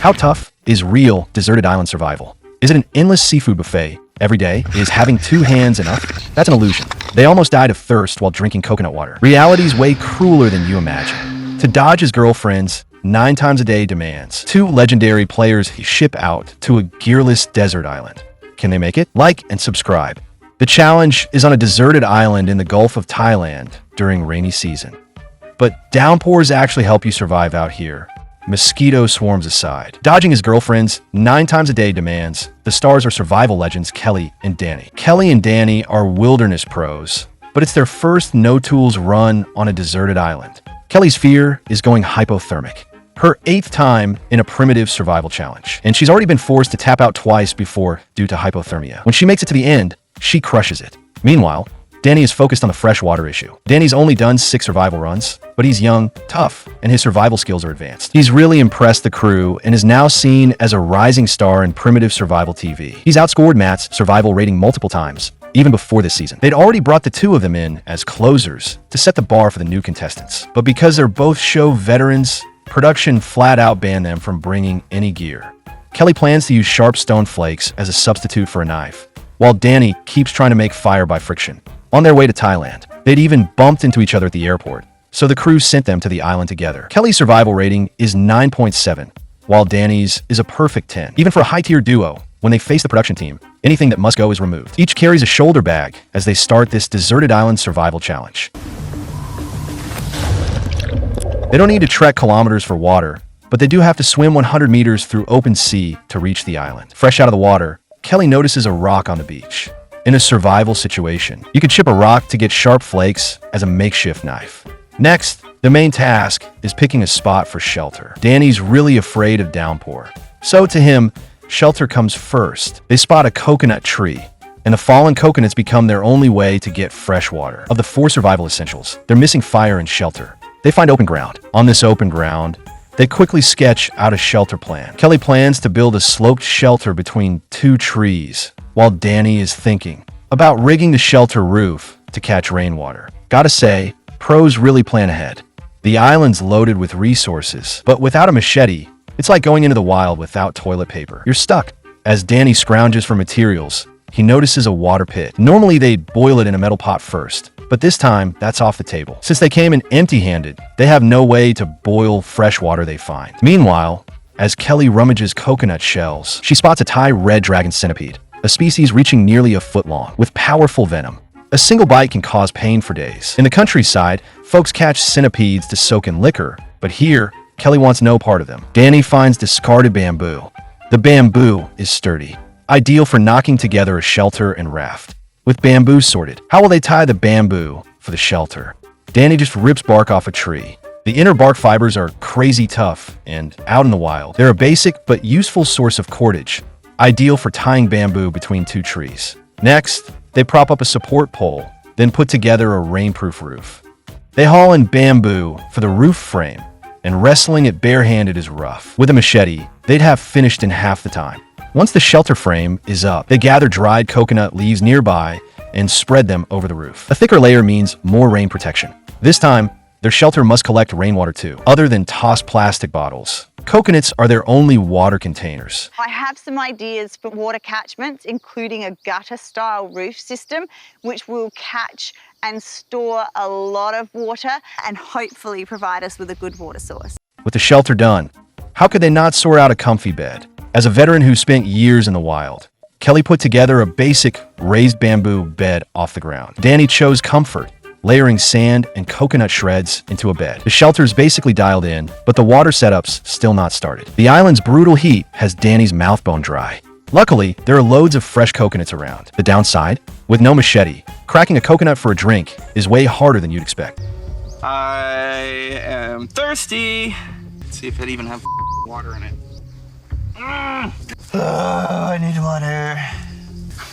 How tough is real deserted island survival? Is it an endless seafood buffet every day? Is having two hands enough? That's an illusion. They almost died of thirst while drinking coconut water. Reality's way crueler than you imagine. To dodge his girlfriends 9 times a day demands 2 legendary players ship out to a gearless desert island. Can they make it? Like and subscribe. The challenge is on a deserted island in the Gulf of Thailand during rainy season. But downpours actually help you survive out here. Mosquito swarms aside. Dodging his girlfriends 9 times a day demands. The stars are survival legends Kelly and Danny. Kelly and Danny are wilderness pros, but it's their first no-tools run on a deserted island. Kelly's fear is going hypothermic. Her 8th time in a primitive survival challenge. And she's already been forced to tap out twice before due to hypothermia. When she makes it to the end, she crushes it. Meanwhile, Danny is focused on the freshwater issue. Danny's only done 6 survival runs, but he's young, tough, and his survival skills are advanced. He's really impressed the crew and is now seen as a rising star in primitive survival TV. He's outscored Matt's survival rating multiple times, even before this season. They'd already brought the 2 of them in as closers to set the bar for the new contestants. But because they're both show veterans, production flat out banned them from bringing any gear. Kelly plans to use sharp stone flakes as a substitute for a knife, while Danny keeps trying to make fire by friction. On their way to Thailand, they'd even bumped into each other at the airport, so the crew sent them to the island together. Kelly's survival rating is 9.7, while Danny's is a perfect 10. Even for a high-tier duo, when they face the production team, anything that must go is removed. Each carries a shoulder bag as they start this deserted island survival challenge. They don't need to trek kilometers for water, but they do have to swim 100 meters through open sea to reach the island. Fresh out of the water, Kelly notices a rock on the beach. In a survival situation, you could chip a rock to get sharp flakes as a makeshift knife. Next, the main task is picking a spot for shelter. Danny's really afraid of downpour, so to him, shelter comes first. They spot a coconut tree, and the fallen coconuts become their only way to get fresh water. Of the 4 survival essentials, they're missing fire and shelter. They find open ground. On this open ground, they quickly sketch out a shelter plan. Kelly plans to build a sloped shelter between 2 trees, while Danny is thinking about rigging the shelter roof to catch rainwater. Gotta say, pros really plan ahead. The island's loaded with resources, but without a machete, it's like going into the wild without toilet paper. You're stuck. As Danny scrounges for materials, he notices a water pit. Normally they'd boil it in a metal pot first, but this time that's off the table. Since they came in empty-handed, they have no way to boil fresh water they find. Meanwhile, as Kelly rummages coconut shells, she spots a Thai red dragon centipede, a species reaching nearly a foot long, with powerful venom. A single bite can cause pain for days. In the countryside, folks catch centipedes to soak in liquor, but here, Kelly wants no part of them. Danny finds discarded bamboo. The bamboo is sturdy, ideal for knocking together a shelter and raft. With bamboo sorted, how will they tie the bamboo for the shelter? Danny just rips bark off a tree. The inner bark fibers are crazy tough, and out in the wild, they're a basic but useful source of cordage, ideal for tying bamboo between 2 trees. Next, they prop up a support pole, then put together a rainproof roof. They haul in bamboo for the roof frame, and wrestling it barehanded is rough. With a machete, they'd have finished in half the time. Once the shelter frame is up, they gather dried coconut leaves nearby and spread them over the roof. A thicker layer means more rain protection. This time, their shelter must collect rainwater too, other than tossed plastic bottles. Coconuts are their only water containers. I have some ideas for water catchments, including a gutter-style roof system, which will catch and store a lot of water and hopefully provide us with a good water source. With the shelter done, how could they not sort out a comfy bed? As a veteran who spent years in the wild, Kelly put together a basic raised bamboo bed off the ground. Danny chose comfort, layering sand and coconut shreds into a bed. The shelter's basically dialed in, but the water setup's still not started. The island's brutal heat has Danny's mouth bone dry. Luckily, there are loads of fresh coconuts around. The downside? With no machete, cracking a coconut for a drink is way harder than you'd expect. I am thirsty. Let's see if it even has water in it. I need water.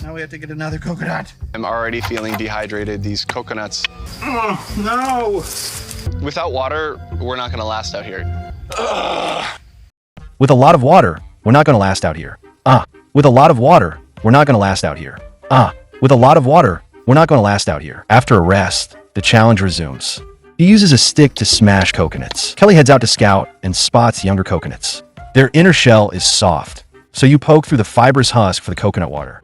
Now we have to get another coconut. I'm already feeling dehydrated. These coconuts. No! Without water, we're not gonna last out here. With a lot of water, we're not gonna last out here. With a lot of water, we're not gonna last out here. With a lot of water, we're not gonna last out here. After a rest, the challenge resumes. He uses a stick to smash coconuts. Kelly heads out to scout and spots younger coconuts. Their inner shell is soft, so you poke through the fibrous husk for the coconut water.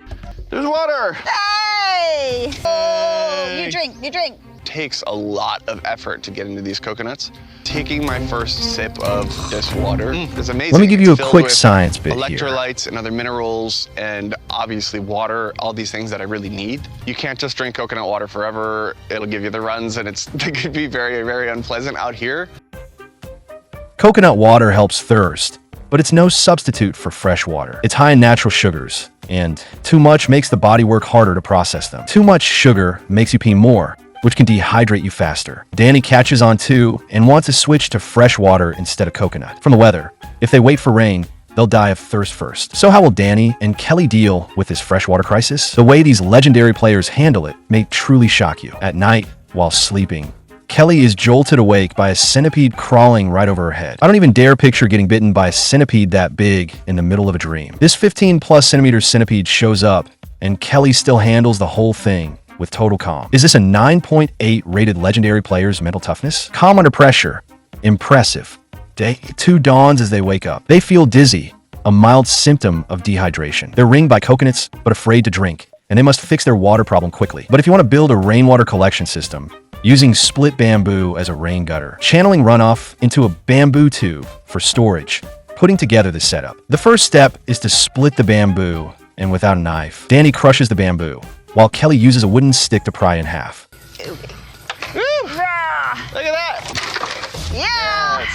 There's water. Hey! Oh, you drink. Takes a lot of effort to get into these coconuts. Taking my first sip of this water is amazing. Let me give you It's a filled quick with science bit here. electrolytes and other minerals, and obviously water, all these things that I really need. You can't just drink coconut water forever. It'll give you the runs, and it could be very, very unpleasant out here. Coconut water helps thirst, but it's no substitute for fresh water. It's high in natural sugars, and too much makes the body work harder to process them. Too much sugar makes you pee more, which can dehydrate you faster. Danny catches on too and wants to switch to fresh water instead of coconut. From the weather, if they wait for rain, they'll die of thirst first. So how will Danny and Kelly deal with this freshwater crisis? The way these legendary players handle it may truly shock you. At night, while sleeping, Kelly is jolted awake by a centipede crawling right over her head. I don't even dare picture getting bitten by a centipede that big in the middle of a dream. This 15+ centimeter centipede shows up, and Kelly still handles the whole thing with total calm. Is this a 9.8 rated legendary player's mental toughness? Calm under pressure. Impressive. Day 2 dawns as they wake up. They feel dizzy, a mild symptom of dehydration. They're ringed by coconuts, but afraid to drink, and they must fix their water problem quickly. But if you want to build a rainwater collection system, using split bamboo as a rain gutter, channeling runoff into a bamboo tube for storage, putting together the setup. The first step is to split the bamboo, and without a knife, Danny crushes the bamboo, while Kelly uses a wooden stick to pry in half. Look at that. Yeah!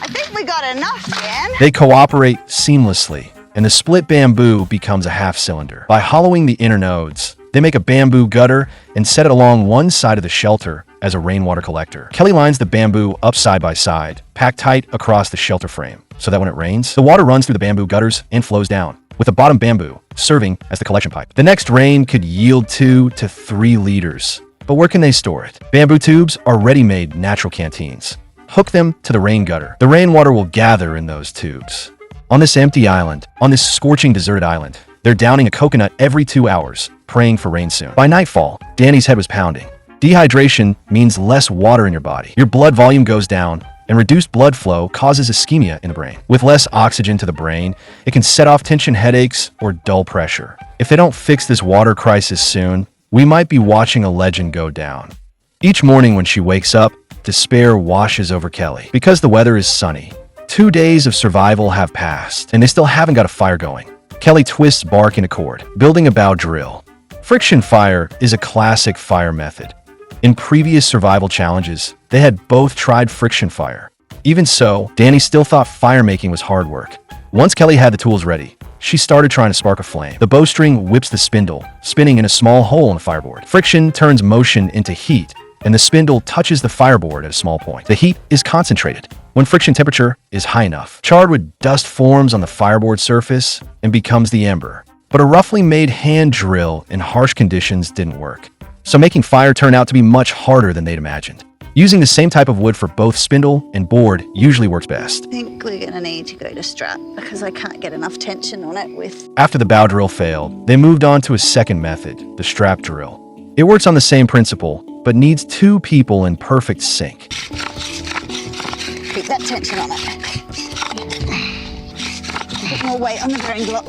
I think we got enough, Dan. They cooperate seamlessly, and the split bamboo becomes a half cylinder. By hollowing the inner nodes, they make a bamboo gutter and set it along one side of the shelter as a rainwater collector. Kelly lines the bamboo up side by side, packed tight across the shelter frame, so that when it rains, the water runs through the bamboo gutters and flows down, with the bottom bamboo serving as the collection pipe. The next rain could yield 2 to 3 liters. But where can they store it? Bamboo tubes are ready-made natural canteens. Hook them to the rain gutter. The rainwater will gather in those tubes. On this empty island, on this scorching deserted island, they're downing a coconut every 2 hours, praying for rain soon. By nightfall, Danny's head was pounding. Dehydration means less water in your body. Your blood volume goes down, and reduced blood flow causes ischemia in the brain. With less oxygen to the brain, it can set off tension headaches or dull pressure. If they don't fix this water crisis soon, we might be watching a legend go down. Each morning when she wakes up, despair washes over Kelly. Because the weather is sunny, 2 days of survival have passed, and they still haven't got a fire going. Kelly twists bark in a cord, building a bow drill. Friction fire is a classic fire method. In previous survival challenges, they had both tried friction fire. Even so, Danny still thought fire making was hard work. Once Kelly had the tools ready, she started trying to spark a flame. The bowstring whips the spindle, spinning in a small hole in the fireboard. Friction turns motion into heat, and the spindle touches the fireboard at a small point. The heat is concentrated. When friction temperature is high enough, charred wood dust forms on the fireboard surface and becomes the ember. But a roughly made hand drill in harsh conditions didn't work, so making fire turned out to be much harder than they'd imagined. Using the same type of wood for both spindle and board usually works best. I think we're going to need to go to strap because I can't get enough tension on it with... After the bow drill failed, they moved on to a second method, the strap drill. It works on the same principle, but needs 2 people in perfect sync. Keep that tension on it. A bit more weight on the bearing block.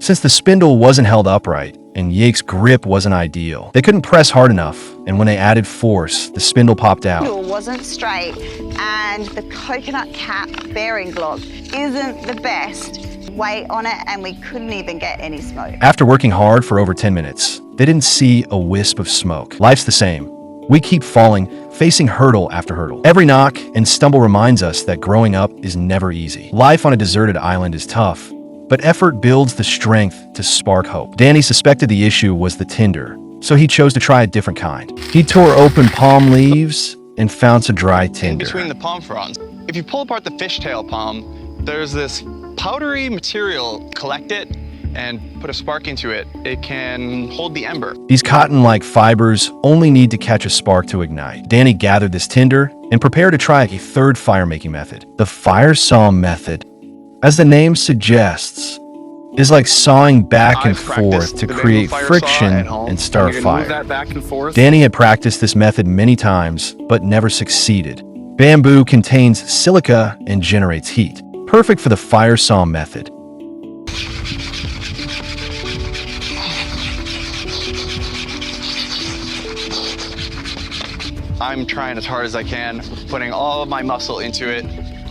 Since the spindle wasn't held upright, and Yake's grip wasn't ideal, they couldn't press hard enough, and when they added force, the spindle popped out. It wasn't straight, and the coconut cap bearing block isn't the best weight on it, and we couldn't even get any smoke. After working hard for over 10 minutes, they didn't see a wisp of smoke. Life's the same. We keep falling, facing hurdle after hurdle. Every knock and stumble reminds us that growing up is never easy. Life on a deserted island is tough, but effort builds the strength to spark hope. Danny suspected the issue was the tinder, so he chose to try a different kind. He tore open palm leaves and found some dry In tinder. between the palm fronds, if you pull apart the fishtail palm, there's this powdery material. Collect it and put a spark into it. It can hold the ember. These cotton-like fibers only need to catch a spark to ignite. Danny gathered this tinder and prepared to try a third fire-making method. The fire saw method, as the name suggests, is like sawing back and I've practiced forth to the create fire saw friction at home. and start You're a gonna move fire. that back and forth. Danny had practiced this method many times, but never succeeded. Bamboo contains silica and generates heat, perfect for the fire saw method. I'm trying as hard as I can, putting all of my muscle into it,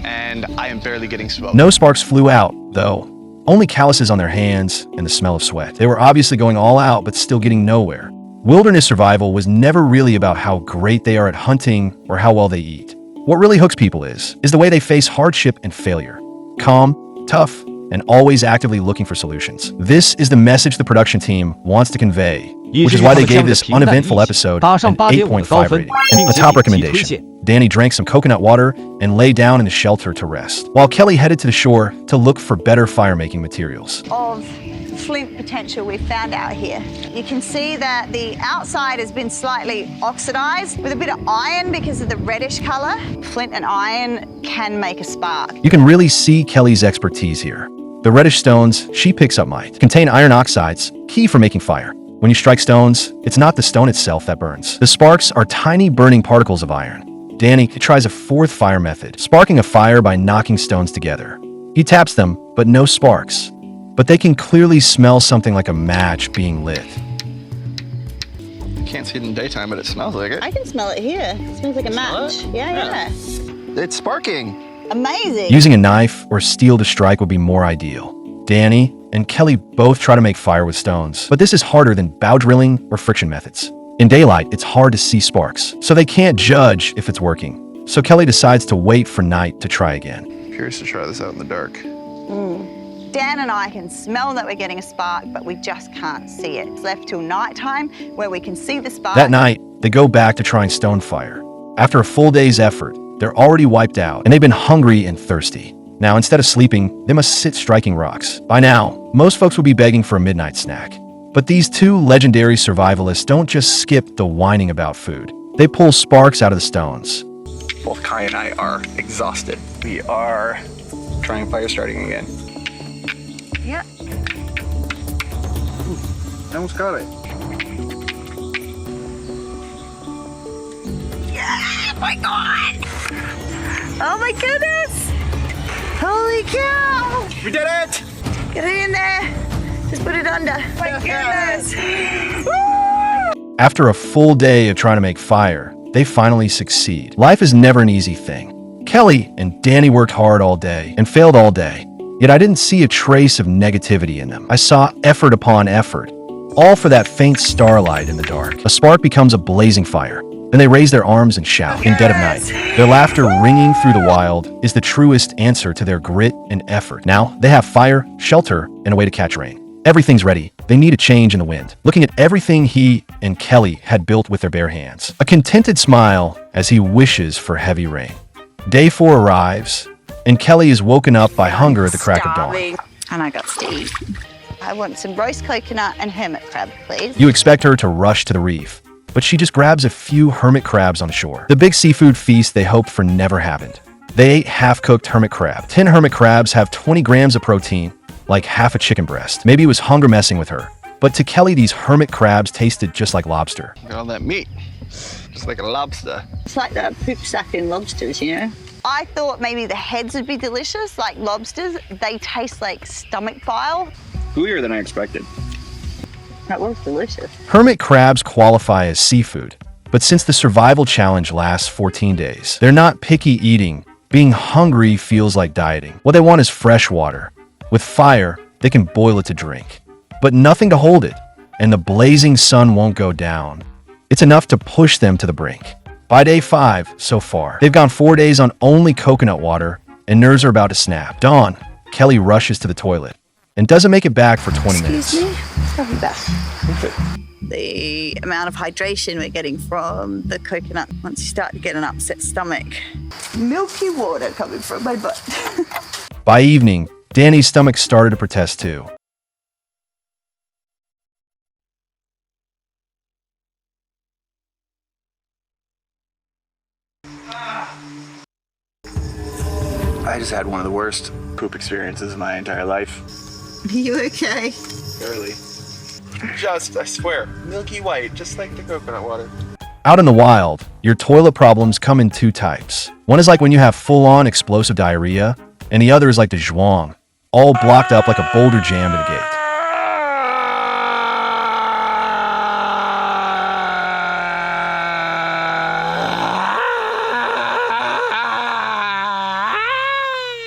and I am barely getting smoke. No sparks flew out, though. Only calluses on their hands and the smell of sweat. They were obviously going all out, but still getting nowhere. Wilderness survival was never really about how great they are at hunting or how well they eat. What really hooks people is the way they face hardship and failure. Calm, tough, and always actively looking for solutions. This is the message the production team wants to convey, which is why they gave this uneventful episode an 8.5 rating. A top recommendation. Danny drank some coconut water and lay down in the shelter to rest, while Kelly headed to the shore to look for better fire-making materials. Of flint potential we've found out here. You can see that the outside has been slightly oxidized with a bit of iron because of the reddish color. Flint and iron can make a spark. You can really see Kelly's expertise here. The reddish stones she picks up might contain iron oxides, key for making fire. When you strike stones, it's not the stone itself that burns. The sparks are tiny burning particles of iron. Danny tries a fourth fire method, sparking a fire by knocking stones together. He taps them, but no sparks. But they can clearly smell something like a match being lit. You can't see it in the daytime, but it smells like it. I can smell it here. It smells like a match. Yeah. It's sparking. Amazing. Using a knife or steel to strike would be more ideal. Danny and Kelly both try to make fire with stones, but this is harder than bow drilling or friction methods. In daylight, it's hard to see sparks, so they can't judge if it's working. So Kelly decides to wait for night to try again. Curious to try this out in the dark. Dan and I can smell that we're getting a spark, but we just can't see it. It's left till nighttime where we can see the spark. That night, they go back to trying stone fire. After a full day's effort, they're already wiped out, and they've been hungry and thirsty. Now, instead of sleeping, they must sit striking rocks. By now, most folks will be begging for a midnight snack. But these two legendary survivalists don't just skip the whining about food. They pull sparks out of the stones. Both Kai and I are exhausted. We are trying fire starting again. Yep. I almost got it. Yeah, my God. Oh my goodness. Holy cow. We did it! Get it in there. Just put it under. My goodness. After a full day of trying to make fire, they finally succeed. Life is never an easy thing. Kelly and Danny worked hard all day and failed all day. Yet I didn't see a trace of negativity in them. I saw effort upon effort, all for that faint starlight in the dark. A spark becomes a blazing fire. Then they raise their arms and shout in dead of night. Their laughter ringing through the wild is the truest answer to their grit and effort. Now they have fire, shelter, and a way to catch rain. Everything's ready. They need a change in the wind. Looking at everything he and Kelly had built with their bare hands. A contented smile as he wishes for heavy rain. Day 4 arrives, and Kelly is woken up by hunger at the crack of dawn. And I got to eat. I want some roast coconut and hermit crab, please. You expect her to rush to the reef, but she just grabs a few hermit crabs on shore. The big seafood feast they hoped for never happened. They ate half-cooked hermit crab. 10 hermit crabs have 20 grams of protein, like half a chicken breast. Maybe it was hunger messing with her, but to Kelly, these hermit crabs tasted just like lobster. Got all that meat, just like a lobster. It's like that poop sack in lobsters, you know? I thought maybe the heads would be delicious, like lobsters. They taste like stomach bile. Gooier than I expected. That was delicious. Hermit crabs qualify as seafood, but since the survival challenge lasts 14 days, they're not picky eating. Being hungry feels like dieting. What they want is fresh water. With fire, they can boil it to drink, but nothing to hold it, and the blazing sun won't go down. It's enough to push them to the brink. By day 5, so far, they've gone 4 days on only coconut water, and nerves are about to snap. Dawn, Kelly rushes to the toilet and doesn't make it back for 20 minutes. Excuse me? I'll be back. The amount of hydration we're getting from the coconut once you start to get an upset stomach. Milky water coming from my butt. By evening, Danny's stomach started to protest too. I just had one of the worst poop experiences of my entire life. Are you okay? Barely. Just, I swear, milky white, just like the coconut water. Out in the wild, your toilet problems come in two types. One is like when you have full-on explosive diarrhea, and the other is like the zhuang, all blocked up like a boulder jammed in a gate.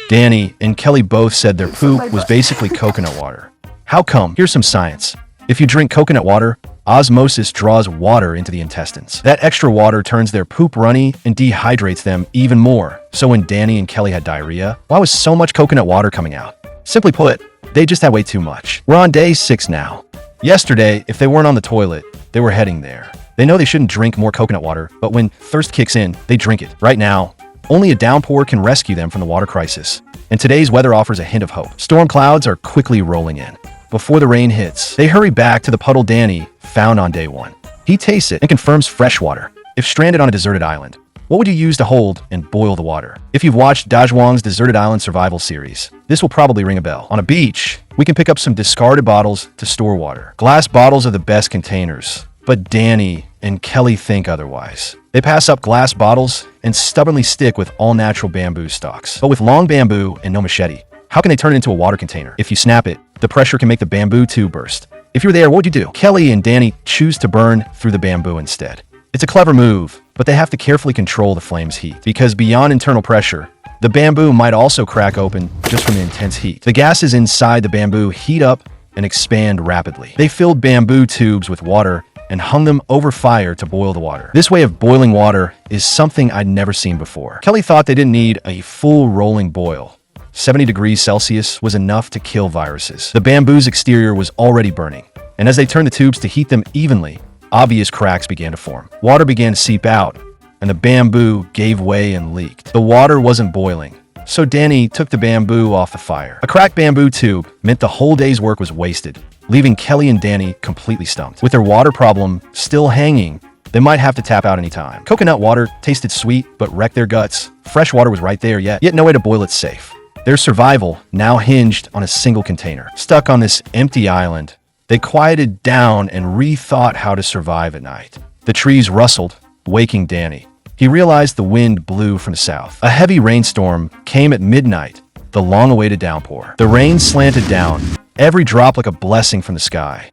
Danny and Kelly both said their poop was basically coconut water. How come? Here's some science. If you drink coconut water, osmosis draws water into the intestines. That extra water turns their poop runny and dehydrates them even more. So when Danny and Kelly had diarrhea, why was so much coconut water coming out? Simply put, they just had way too much. We're on day 6 now. Yesterday, if they weren't on the toilet, they were heading there. They know they shouldn't drink more coconut water, but when thirst kicks in, they drink it. Right now, only a downpour can rescue them from the water crisis. And today's weather offers a hint of hope. Storm clouds are quickly rolling in. Before the rain hits, they hurry back to the puddle Danny found on day 1. He tastes it and confirms fresh water. If stranded on a deserted island, what would you use to hold and boil the water? If you've watched Dajwang's Deserted Island Survival series, this will probably ring a bell. On a beach, we can pick up some discarded bottles to store water. Glass bottles are the best containers, but Danny and Kelly think otherwise. They pass up glass bottles and stubbornly stick with all-natural bamboo stalks. But with long bamboo and no machete, how can they turn it into a water container? If you snap it, the pressure can make the bamboo tube burst. If you're there, what would you do? Kelly and Danny choose to burn through the bamboo instead. It's a clever move, but they have to carefully control the flame's heat, because beyond internal pressure, the bamboo might also crack open just from the intense heat. The gases inside the bamboo heat up and expand rapidly. They filled bamboo tubes with water and hung them over fire to boil the water. This way of boiling water is something I'd never seen before. Kelly thought they didn't need a full rolling boil. 70 degrees Celsius was enough to kill viruses. The bamboo's exterior was already burning, and as they turned the tubes to heat them evenly, obvious cracks began to form. Water began to seep out, and the bamboo gave way and leaked. The water wasn't boiling, so Danny took the bamboo off the fire. A cracked bamboo tube meant the whole day's work was wasted, leaving Kelly and Danny completely stumped. With their water problem still hanging, they might have to tap out anytime. Coconut water tasted sweet, but wrecked their guts. Fresh water was right there, yet no way to boil it safe. Their survival now hinged on a single container. Stuck on this empty island, they quieted down and rethought how to survive at night. The trees rustled, waking Danny. He realized the wind blew from the south. A heavy rainstorm came at midnight, the long-awaited downpour. The rain slanted down, every drop like a blessing from the sky.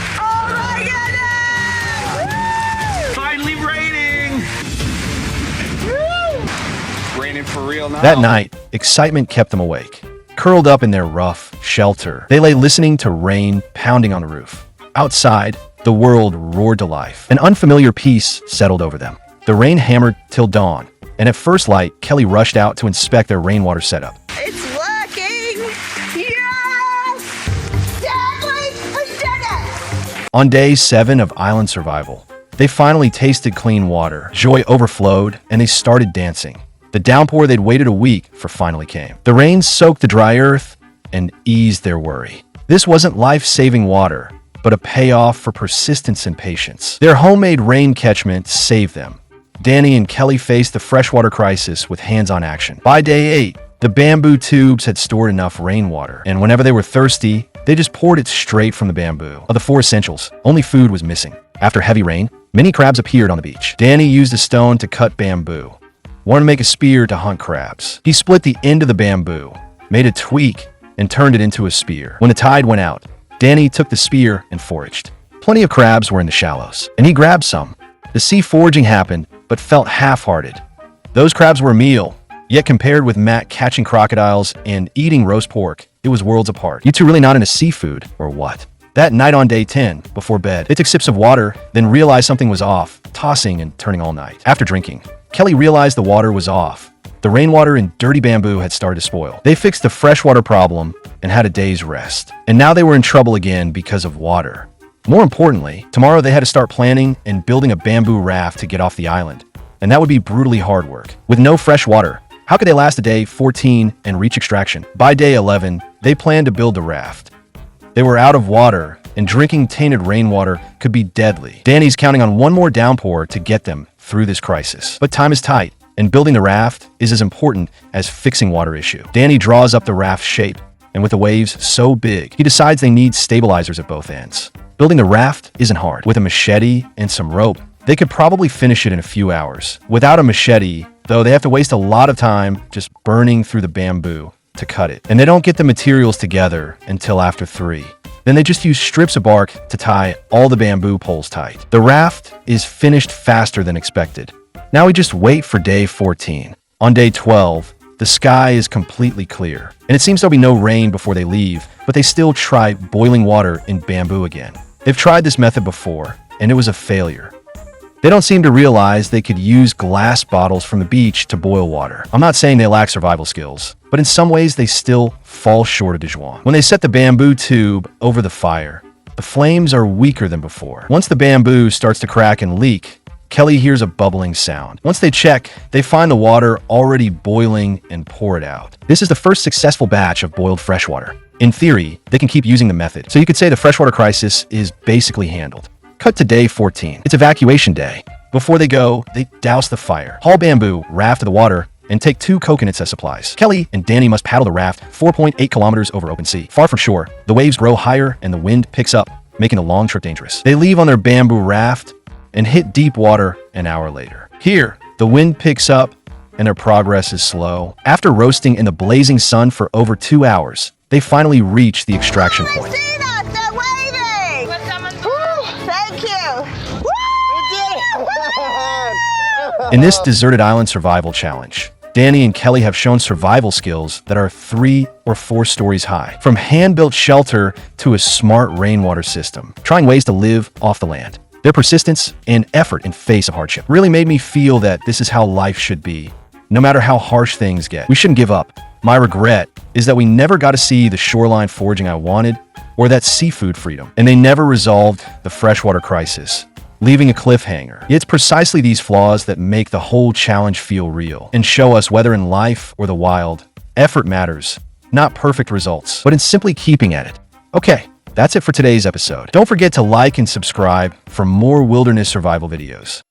Finally raining! Raining for real now. That night, excitement kept them awake. Curled up in their rough shelter, they lay listening to rain pounding on the roof. Outside, the world roared to life. An unfamiliar peace settled over them. The rain hammered till dawn, and at first light, Kelly rushed out to inspect their rainwater setup. It's working! Yes! Deadly! I did it! On day 7 of island survival, they finally tasted clean water. Joy overflowed, and they started dancing. The downpour they'd waited a week for finally came. The rain soaked the dry earth and eased their worry. This wasn't life-saving water, but a payoff for persistence and patience. Their homemade rain catchment saved them. Danny and Kelly faced the freshwater crisis with hands-on action. By day 8, the bamboo tubes had stored enough rainwater, and whenever they were thirsty, they just poured it straight from the bamboo. Of the 4 essentials, only food was missing. After heavy rain, many crabs appeared on the beach. Danny used a stone to cut bamboo. Wanted to make a spear to hunt crabs. He split the end of the bamboo, made a tweak, and turned it into a spear. When the tide went out, Danny took the spear and foraged. Plenty of crabs were in the shallows, and he grabbed some. The sea foraging happened, but felt half-hearted. Those crabs were a meal, yet compared with Matt catching crocodiles and eating roast pork, it was worlds apart. You two really not into seafood, or what? That night on day 10, before bed, they took sips of water, then realized something was off, tossing and turning all night. After drinking, Kelly realized the water was off. The rainwater and dirty bamboo had started to spoil. They fixed the freshwater problem and had a day's rest. And now they were in trouble again because of water. More importantly, tomorrow they had to start planning and building a bamboo raft to get off the island. And that would be brutally hard work. With no fresh water, how could they last a day 14 and reach extraction? By day 11, they planned to build the raft. They were out of water, and drinking tainted rainwater could be deadly. Danny's counting on one more downpour to get them through this crisis. But time is tight, and building the raft is as important as fixing water issue. Danny draws up the raft shape, and with the waves so big, he decides they need stabilizers at both ends. Building the raft isn't hard. With a machete and some rope, They could probably finish it in a few hours. Without a machete, though, they have to waste a lot of time just burning through the bamboo to cut it. And they don't get the materials together until after 3. Then they just use strips of bark to tie all the bamboo poles tight. The raft is finished faster than expected. Now we just wait for day 14. On day 12, the sky is completely clear, and it seems there'll be no rain before they leave, but they still try boiling water in bamboo again. They've tried this method before, and it was a failure. They don't seem to realize they could use glass bottles from the beach to boil water. I'm not saying they lack survival skills, but in some ways they still fall short of Dijon. When they set the bamboo tube over the fire, the flames are weaker than before. Once the bamboo starts to crack and leak, Kelly hears a bubbling sound. Once they check, they find the water already boiling and pour it out. This is the first successful batch of boiled freshwater. In theory, they can keep using the method. So you could say the freshwater crisis is basically handled. Cut to day 14. It's evacuation day. Before they go, they douse the fire, haul bamboo, raft to the water, and take 2 coconuts as supplies. Kelly and Danny must paddle the raft 4.8 kilometers over open sea. Far from shore, the waves grow higher and the wind picks up, making the long trip dangerous. They leave on their bamboo raft and hit deep water an hour later. Here, the wind picks up and their progress is slow. After roasting in the blazing sun for over 2 hours, they finally reach the extraction point. They've seen us! They're waving! We're coming through! Thank you! In this deserted island survival challenge, Danny and Kelly have shown survival skills that are 3 or 4 stories high. From hand-built shelter to a smart rainwater system, trying ways to live off the land. Their persistence and effort in face of hardship really made me feel that this is how life should be. No matter how harsh things get, we shouldn't give up. My regret is that we never got to see the shoreline foraging I wanted or that seafood freedom, and they never resolved the freshwater crisis, leaving a cliffhanger. It's precisely these flaws that make the whole challenge feel real and show us whether in life or the wild, effort matters, not perfect results, but in simply keeping at it. Okay. That's it for today's episode. Don't forget to like and subscribe for more wilderness survival videos.